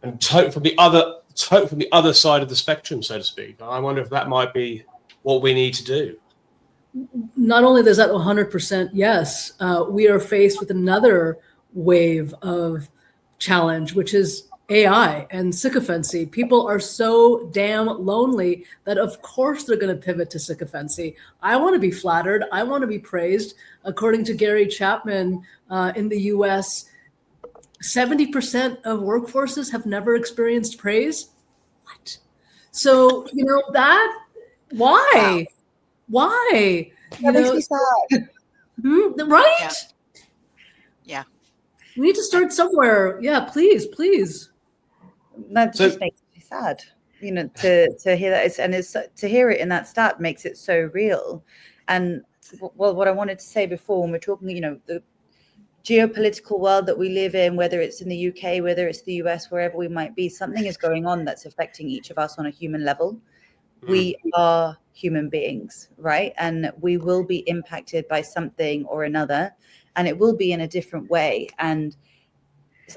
Speaker 1: and tote from the other side of the spectrum, so to speak. I wonder if that might be what we need to do.
Speaker 3: Not only is that 100% yes, we are faced with another wave of challenge, which is AI and sycophancy. People are so damn lonely that of course they're going to pivot to sycophancy. I want to be flattered. I want to be praised. According to Gary Chapman, in the US, 70% of workforces have never experienced praise. What? So, why?
Speaker 2: Wow.
Speaker 3: Why?
Speaker 4: That makes me sad.
Speaker 3: Right?
Speaker 2: Yeah.
Speaker 3: We need to start somewhere. Yeah, please.
Speaker 4: That just makes me sad. To hear that, and to hear it in that stat makes it so real. And what I wanted to say before, when we're talking, the geopolitical world that we live in, whether it's in the UK, whether it's the US, wherever we might be, something is going on that's affecting each of us on a human level. We are human beings, right? And we will be impacted by something or another, and it will be in a different way. And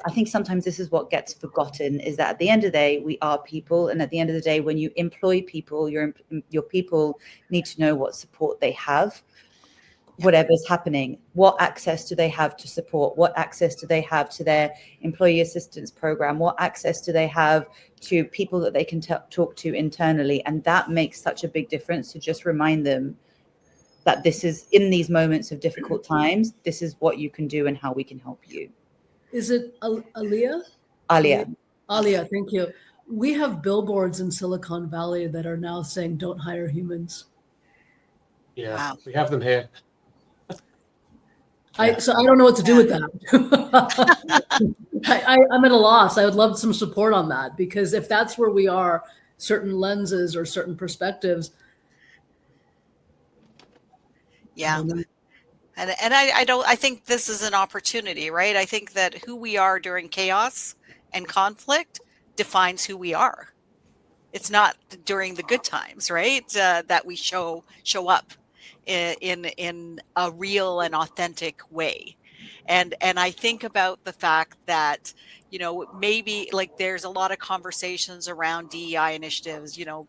Speaker 4: I think sometimes this is what gets forgotten, is that at the end of the day, we are people. And at the end of the day, when you employ people, your people need to know what support they have, whatever's happening. What access do they have to support? What access do they have to their employee assistance program? What access do they have to people that they can talk to internally? And that makes such a big difference, to just remind them that this is, in these moments of difficult times, this is what you can do and how we can help you.
Speaker 3: Is it Alia?
Speaker 4: Alia,
Speaker 3: thank you. We have billboards in Silicon Valley that are now saying, "Don't hire humans."
Speaker 1: Yeah,
Speaker 2: wow.
Speaker 1: We have them here.
Speaker 3: So I don't know what to do with that. I'm at a loss. I would love some support on that, because if that's where we are, certain lenses or certain perspectives.
Speaker 2: Yeah. And I think this is an opportunity, right? I think that who we are during chaos and conflict defines who we are. It's not during the good times, right? That we show up in a real and authentic way. And I think about the fact that, You know, maybe like there's a lot of conversations around DEI initiatives, you're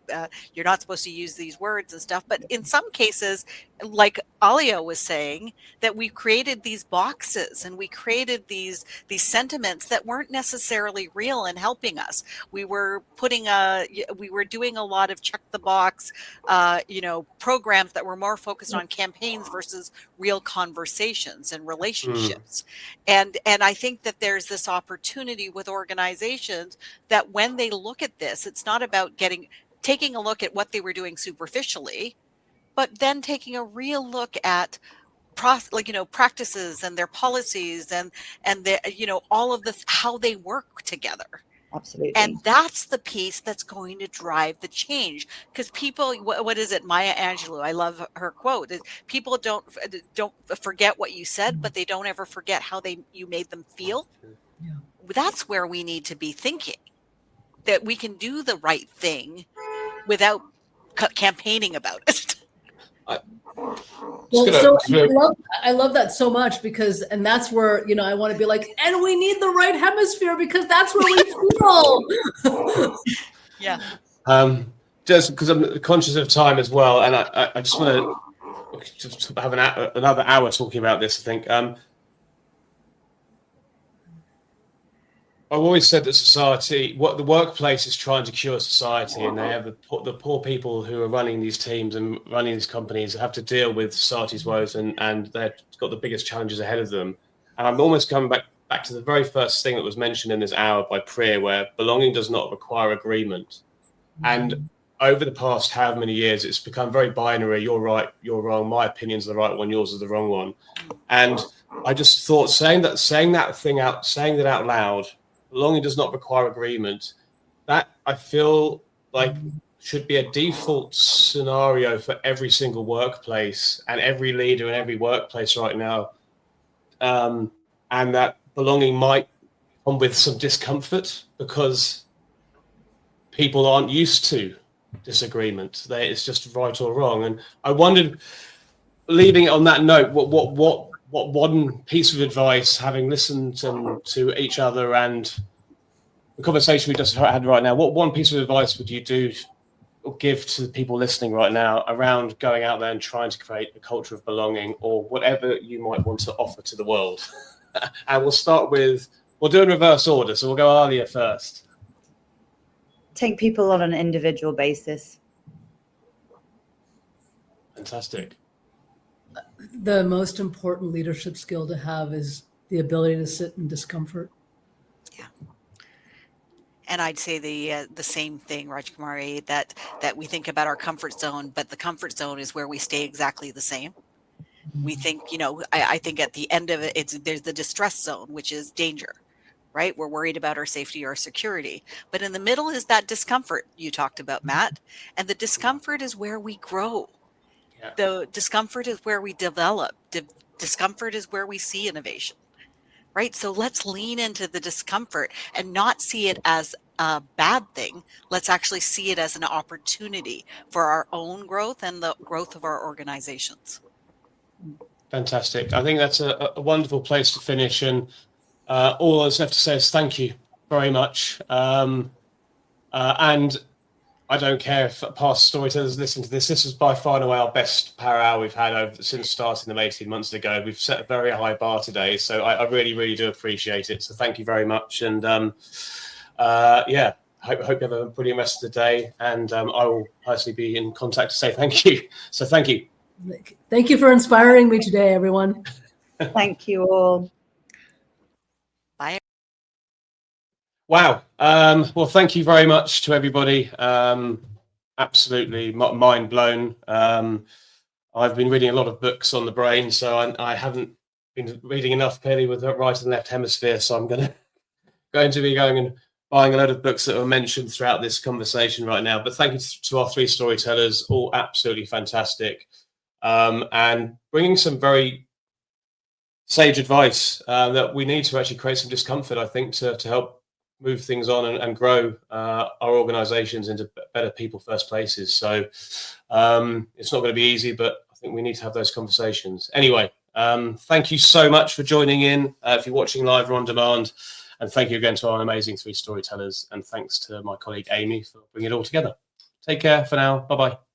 Speaker 2: not supposed to use these words and stuff. But in some cases, like Alia was saying, that we created these boxes and we created these sentiments that weren't necessarily real and helping us. We were doing a lot of check the box, programs that were more focused on campaigns versus real conversations and relationships. And I think that there's this opportunity with organizations that when they look at this, it's not about taking a look at what they were doing superficially, but then taking a real look at practices and their policies and all of this, how they work together.
Speaker 4: Absolutely.
Speaker 2: And that's the piece that's going to drive the change. Because people, what is it? Maya Angelou, I love her quote, is people don't forget what you said, but they don't ever forget how you made them feel.
Speaker 3: Yeah.
Speaker 2: That's where we need to be thinking, that we can do the right thing without campaigning about it.
Speaker 3: Well, I love that so much and that's where, I want to be like, and we need the right hemisphere because that's where we feel.
Speaker 2: Yeah.
Speaker 1: Just because I'm conscious of time as well, and I just want to have another hour talking about this, I think. I've always said that the workplace is trying to cure society, and they have the poor people who are running these teams and running these companies have to deal with society's woes, and they've got the biggest challenges ahead of them. And I'm almost coming back to the very first thing that was mentioned in this hour by Priya, where belonging does not require agreement. And over the past however many years, it's become very binary. You're right, you're wrong. My opinion's the right one. Yours is the wrong one. And I just thought saying that out loud. Belonging does not require agreement. That I feel like should be a default scenario for every single workplace and every leader in every workplace right now. And that belonging might come with some discomfort because people aren't used to disagreement. It's just right or wrong. And I wondered, leaving it on that note, what one piece of advice, having listened to each other and the conversation we just had right now, what one piece of advice would you do or give to the people listening right now around going out there and trying to create a culture of belonging, or whatever you might want to offer to the world? And we'll do in reverse order. So we'll go Alia first.
Speaker 4: Take people on an individual basis.
Speaker 1: Fantastic.
Speaker 3: The most important leadership skill to have is the ability to sit in discomfort.
Speaker 2: Yeah. And I'd say the same thing, Rajkumari, that we think about our comfort zone, but the comfort zone is where we stay exactly the same. We think, I think at the end of it, there's the distress zone, which is danger, right? We're worried about our safety or security. But in the middle is that discomfort you talked about, Matt. And the discomfort is where we grow. Yeah. The discomfort is where we develop. Discomfort is where we see innovation. Right. So let's lean into the discomfort and not see it as a bad thing. Let's actually see it as an opportunity for our own growth and the growth of our organizations.
Speaker 1: Fantastic. I think that's a wonderful place to finish. And all I have to say is thank you very much. And I don't care if past storytellers listen to this. This is by far and away our best power hour we've had since starting them 18 months ago. We've set a very high bar today, so I really, really do appreciate it. So thank you very much. And hope you have a brilliant rest of the day. And I will personally be in contact to say thank you. So thank you.
Speaker 3: Thank you for inspiring me today, everyone.
Speaker 4: Thank you all.
Speaker 2: Bye.
Speaker 1: Wow. Well, thank you very much to everybody. Absolutely mind blown. I've been reading a lot of books on the brain, so I haven't been reading enough clearly with the right and left hemisphere. So I'm going to be going and buying a load of books that were mentioned throughout this conversation right now. But thank you to our three storytellers, all absolutely fantastic, and bringing some very sage advice that we need to actually create some discomfort, I think, to help move things on and grow our organizations into better people first places. So it's not going to be easy, but I think we need to have those conversations. Anyway, thank you so much for joining in. If you're watching live or on demand, And thank you again to our amazing 3 storytellers. And thanks to my colleague Amy for bringing it all together. Take care for now. Bye-bye.